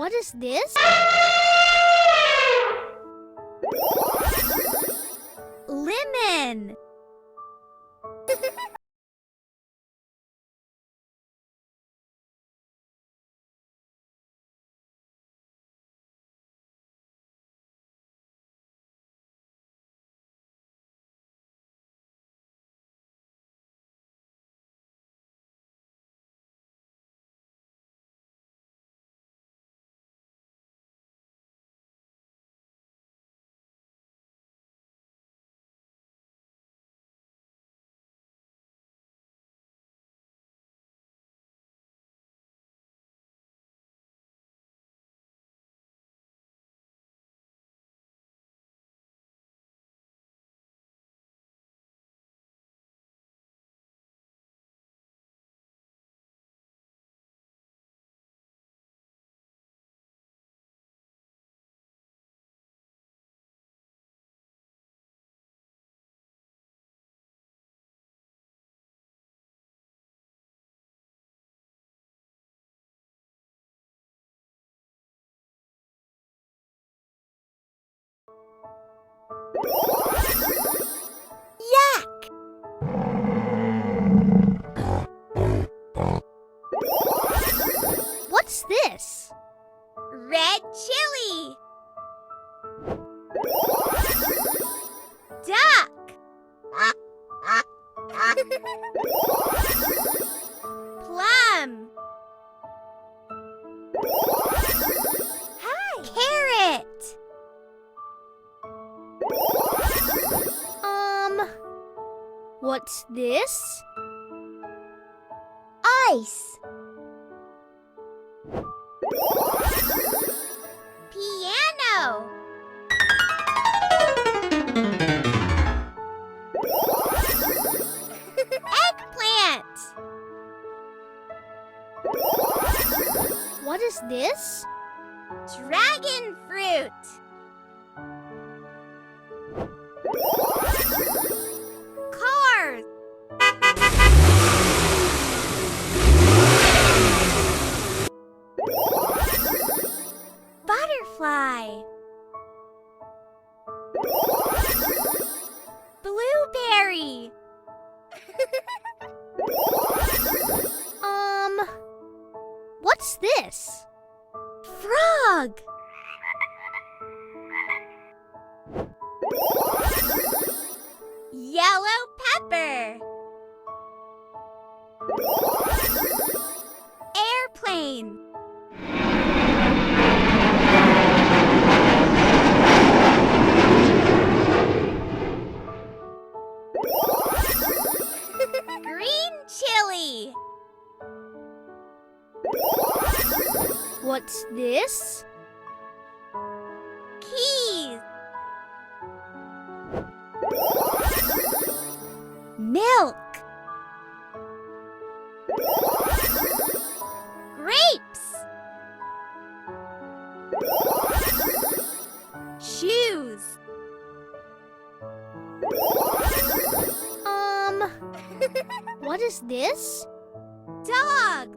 What is this? Lemon! Yak! What's this? Red chili. Duck. Plum. Hi. Carrot. What's this? Ice. Piano. Eggplant. What is this? Dragon fruit. Cars. Butterfly. Blueberry. What's this? Frog. Yellow pepper. Airplane. Green chili. What's this? Keys. Milk. Grapes. Shoes. What is this? Dog.